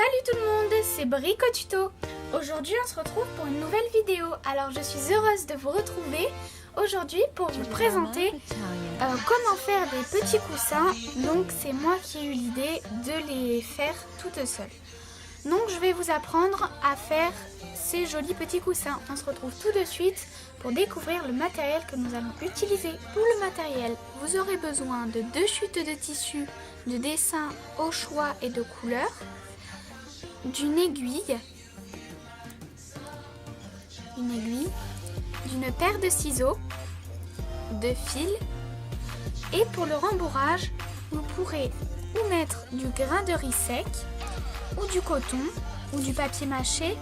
Salut tout le monde, c'est Brico Tuto. Aujourd'hui on se retrouve pour une nouvelle vidéo. Alors je suis heureuse de vous retrouver aujourd'hui pour vous présenter comment faire des petits coussins. Donc c'est moi qui ai eu l'idée de les faire toute seule. Donc je vais vous apprendre à faire ces jolis petits coussins. On se retrouve tout de suite pour découvrir le matériel que nous allons utiliser. Pour le matériel, vous aurez besoin de 2 chutes de tissu de dessin au choix et de couleur, d'une aiguille, d'une paire de ciseaux, de fil, et pour le rembourrage, vous pourrez ou mettre du grain de riz sec, ou du coton, ou du papier mâché,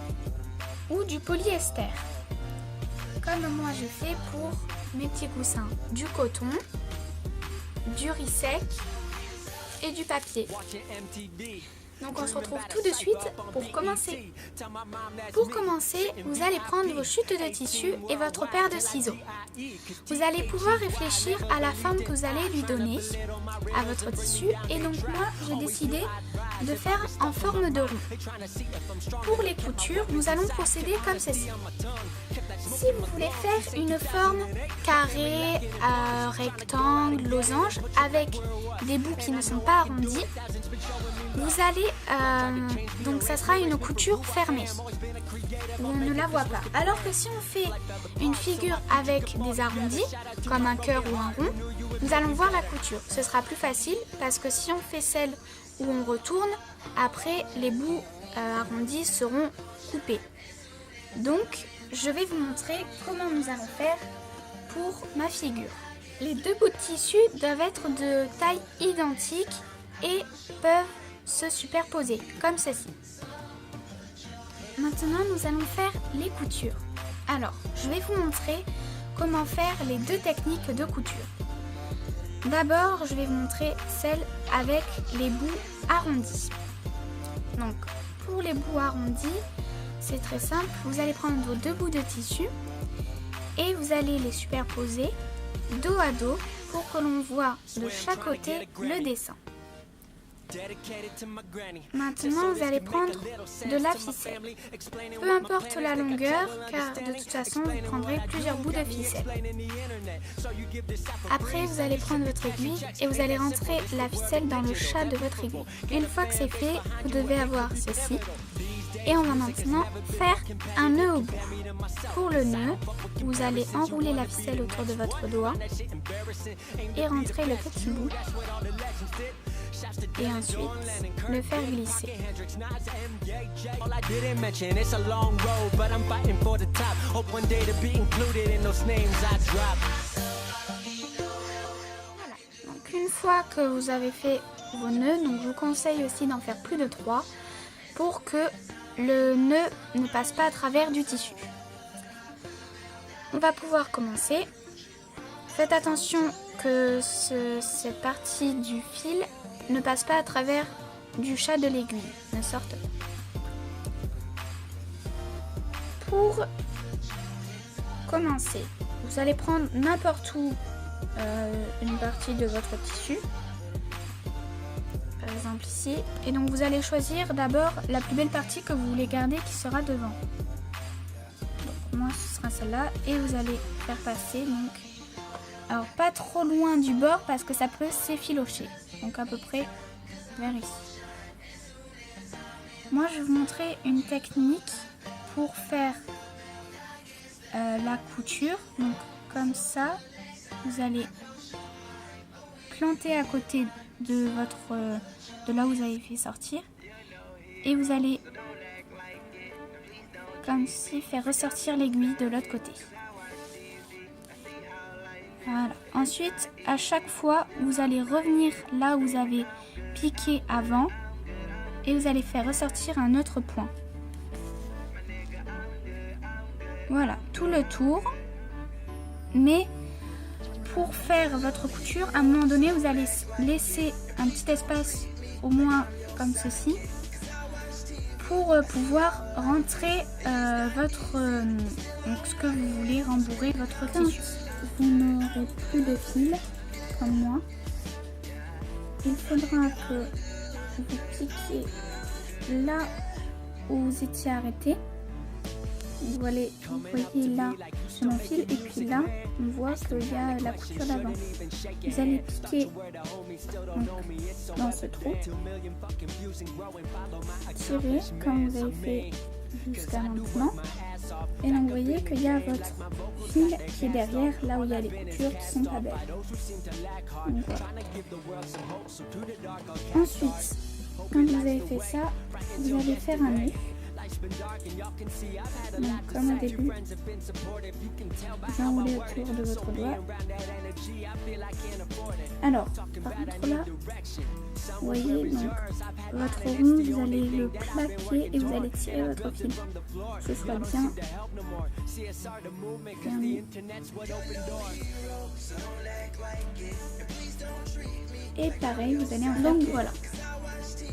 ou du polyester. Comme moi je fais pour mes petits coussins, du coton, du riz sec et du papier. Donc on se retrouve tout de suite pour commencer. Pour commencer, vous allez prendre vos chutes de tissu et votre paire de ciseaux. Vous allez pouvoir réfléchir à la forme que vous allez lui donner à votre tissu. Et donc moi, j'ai décidé de faire en forme de rond. Pour les coutures, nous allons procéder comme ceci. Si vous voulez faire une forme carré, rectangle, losange, avec des bouts qui ne sont pas arrondis, vous allez, donc ça sera une couture fermée, où on ne la voit pas. Alors que si on fait une figure avec des arrondis, comme un cœur ou un rond, nous allons voir la couture. Ce sera plus facile parce que si on fait celle où on retourne, après les bouts arrondis seront coupés. Donc, je vais vous montrer comment nous allons faire pour ma figure. Les 2 bouts de tissu doivent être de taille identique et peuvent se superposer, comme ceci. Maintenant, nous allons faire les coutures. Alors, je vais vous montrer comment faire les 2 techniques de couture. D'abord, je vais vous montrer celle avec les bouts arrondis. Donc, pour les bouts arrondis, c'est très simple. Vous allez prendre vos 2 bouts de tissu et vous allez les superposer dos à dos pour que l'on voit de chaque côté le dessin. Maintenant, vous allez prendre de la ficelle. Peu importe la longueur, car de toute façon, vous prendrez plusieurs bouts de ficelle. Après, vous allez prendre votre aiguille et vous allez rentrer la ficelle dans le chat de votre aiguille. Une fois que c'est fait, vous devez avoir ceci. Et on va maintenant faire un nœud au bout. Pour le nœud, vous allez enrouler la ficelle autour de votre doigt et rentrer le petit bout. Et ensuite, le faire glisser. Voilà. Donc une fois que vous avez fait vos nœuds, donc je vous conseille aussi d'en faire plus de 3 pour que le nœud ne passe pas à travers du tissu. On va pouvoir commencer. Faites attention que cette partie du fil ne passe pas à travers du chat de l'aiguille, ne sorte pas. Pour commencer, vous allez prendre n'importe où une partie de votre tissu, par exemple ici, et donc vous allez choisir d'abord la plus belle partie que vous voulez garder qui sera devant. Donc moi ce sera celle-là et vous allez faire passer donc, alors pas trop loin du bord parce que ça peut s'effilocher, donc à peu près vers ici. Moi je vais vous montrer une technique pour faire la couture. Donc comme ça, vous allez planter à côté de là où vous avez fait sortir et vous allez comme si faire ressortir l'aiguille de l'autre côté. Voilà. Ensuite, à chaque fois, vous allez revenir là où vous avez piqué avant et vous allez faire ressortir un autre point. Voilà, tout le tour. Mais pour faire votre couture, à un moment donné, vous allez laisser un petit espace, au moins comme ceci, pour pouvoir rentrer donc ce que vous voulez rembourrer votre tissu. Vous n'aurez plus de fil, comme moi. Il faudra que vous piquiez là où vous étiez arrêté. Vous voyez là mon fil, et puis là on voit qu'il y a la couture d'avant. Vous allez piquer donc, dans ce trou, tirer comme vous avez fait jusqu'à maintenant, et donc vous voyez qu'il y a votre fil qui est derrière, là où il y a les coutures qui sont pas belles. Donc, voilà. Ensuite, quand vous avez fait ça, vous allez faire un nœud. Donc, comme au début, vous enroulez autour de votre doigt. Alors, par contre là, vous voyez, donc, votre rond, vous allez le plaquer et vous allez tirer votre fil, que ce soit bien mis. Et pareil, vous allez en faire. Donc voilà,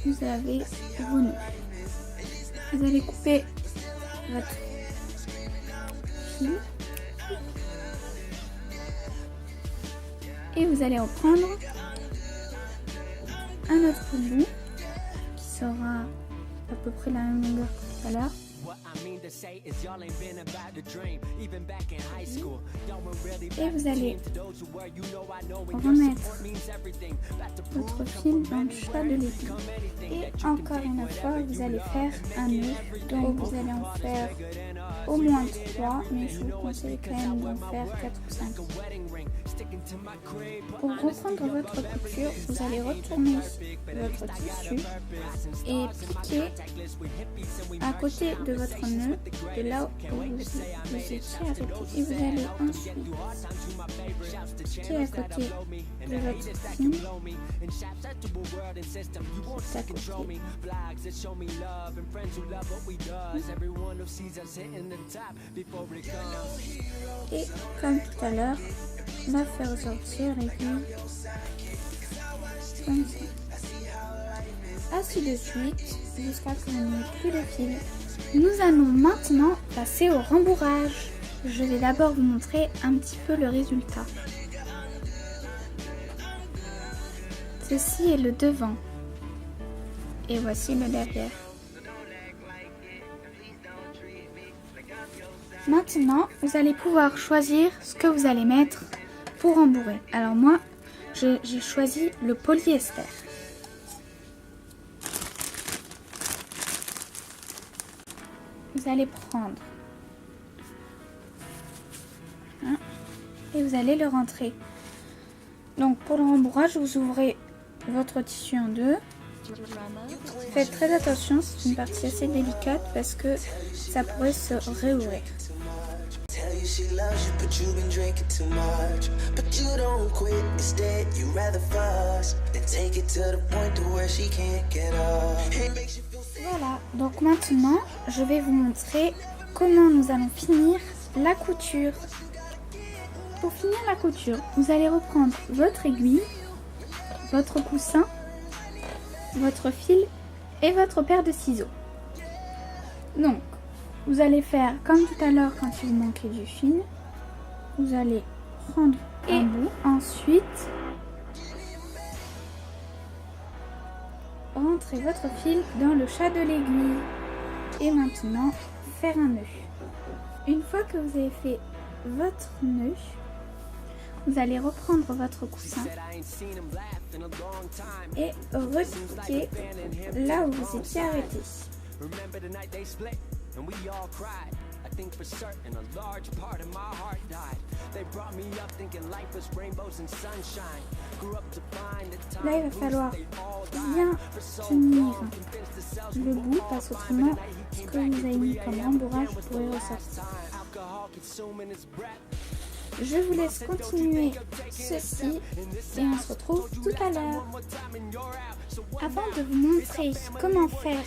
vous avez vos nœuds. Vous allez couper votre fil et vous allez reprendre un autre bout qui sera à peu près la même longueur que tout à l'heure. Et vous allez remettre votre fil dans le chat de l'aiguille. Et encore une fois, vous allez faire un nœud. Donc vous allez en faire au moins 3, mais je vous conseille quand même d'en faire 4 ou 5. Pour reprendre votre couture, vous allez retourner votre tissu et piquer à côté de votre nœud, de là où vous étiez arrêté. Et vous allez ensuite piquer à côté de votre fil, à côté. Et comme tout à l'heure, on va faire ressortir l'aiguille comme ça. Ainsi de suite, jusqu'à ce qu'on n'ait plus de fil. Nous allons maintenant passer au rembourrage. Je vais d'abord vous montrer un petit peu le résultat. Ceci est le devant. Et voici le derrière. Maintenant, vous allez pouvoir choisir ce que vous allez mettre pour rembourrer. Alors moi, j'ai choisi le polyester. Vous allez prendre et vous allez le rentrer. Donc pour le rembourrage, vous ouvrez votre tissu en deux. Faites très attention, c'est une partie assez délicate parce que ça pourrait se réouvrir. Voilà, donc maintenant je vais vous montrer comment nous allons finir la couture. Pour finir la couture, vous allez reprendre votre aiguille, votre coussin, votre fil et votre paire de ciseaux. Donc, vous allez faire comme tout à l'heure quand il vous manquait du fil. Vous allez prendre un bout, ensuite rentrez votre fil dans le chat de l'aiguille et maintenant faire un nœud. Une fois que vous avez fait votre nœud, vous allez reprendre votre coussin et repiquer là où vous étiez arrêté. Là, il va falloir bien tenir le bout parce qu'autrement, ce que vous avez mis comme rembourrage pourrait ressortir. Je vous laisse continuer ceci et on se retrouve tout à l'heure. Avant de vous montrer comment faire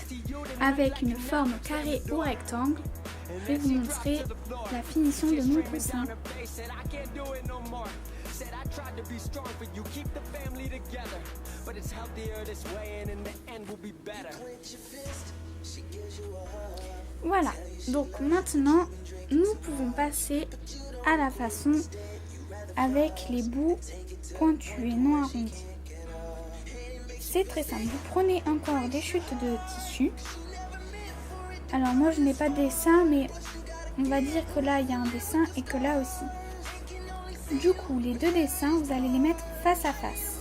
avec une forme carrée ou rectangle, je vais vous montrer la finition de mon coussin. Voilà, donc maintenant nous pouvons passer à la façon avec les bouts pointus et non arrondis. c'est très simple. Vous prenez encore des chutes de tissu. Alors moi je n'ai pas de dessin, mais on va dire que là il y a un dessin et que là aussi. Du coup, les deux dessins, vous allez les mettre face à face.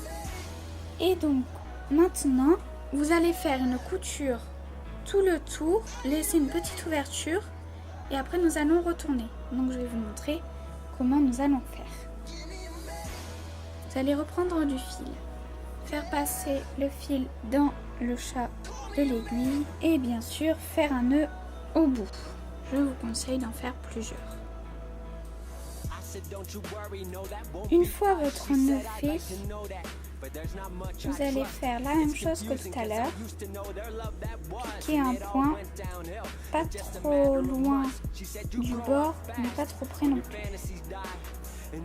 Et donc maintenant, vous allez faire une couture tout le tour, laisser une petite ouverture et après nous allons retourner. Donc je vais vous montrer comment nous allons faire. Vous allez reprendre du fil, faire passer le fil dans le chat de l'aiguille et bien sûr faire un nœud au bout. Je vous conseille d'en faire plusieurs. Une fois votre nœud fait, vous allez faire la même chose que tout à l'heure. Piquer un point, pas trop loin du bord, mais pas trop près non plus. Et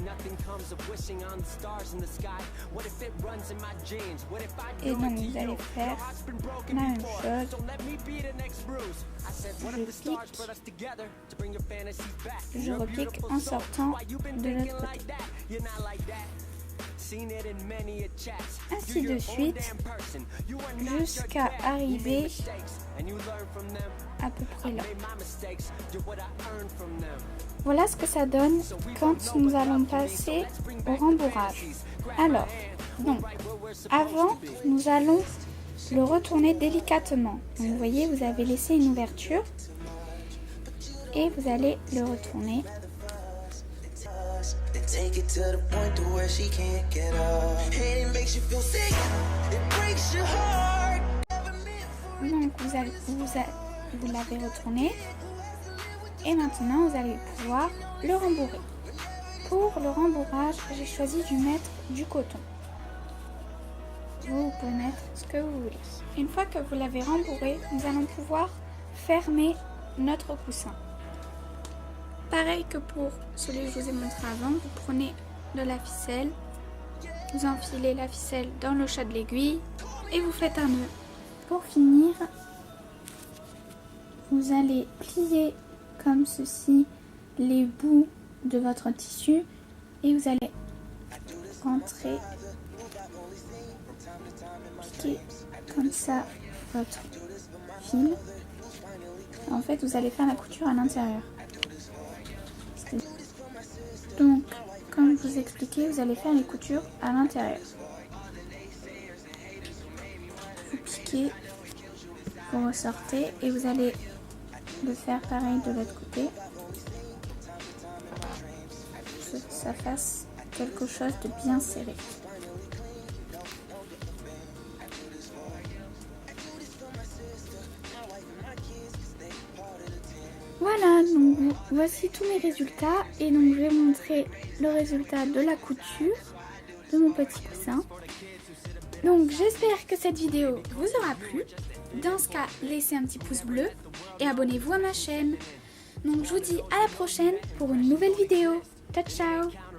donc vous allez faire la même chose. Je repique en sortant de l'autre côté. Ainsi de suite jusqu'à arriver à peu près là. Voilà ce que ça donne quand nous allons passer au rembourrage. Alors, donc, avant, nous allons le retourner délicatement. Donc, vous voyez, vous avez laissé une ouverture et vous allez le retourner. Donc vous l'avez retourné et maintenant vous allez pouvoir le rembourrer. Pour le rembourrage, j'ai choisi de mettre du coton. Vous pouvez mettre ce que vous voulez. Une fois que vous l'avez rembourré, nous allons pouvoir fermer notre coussin. Pareil que pour celui que je vous ai montré avant, vous prenez de la ficelle, vous enfilez la ficelle dans le chat de l'aiguille et vous faites un nœud. Pour finir, vous allez plier comme ceci les bouts de votre tissu et vous allez rentrer, piquer comme ça votre fil. En fait, vous allez faire la couture à l'intérieur. Donc, comme je vous expliquais, vous allez faire les coutures à l'intérieur. Vous piquez, vous ressortez et vous allez le faire pareil de l'autre côté. Que ça fasse quelque chose de bien serré. Voilà, donc voici tous mes résultats et donc je vais montrer le résultat de la couture de mon petit coussin. Donc j'espère que cette vidéo vous aura plu. Dans ce cas, laissez un petit pouce bleu et abonnez-vous à ma chaîne. Donc je vous dis à la prochaine pour une nouvelle vidéo. Ciao ciao!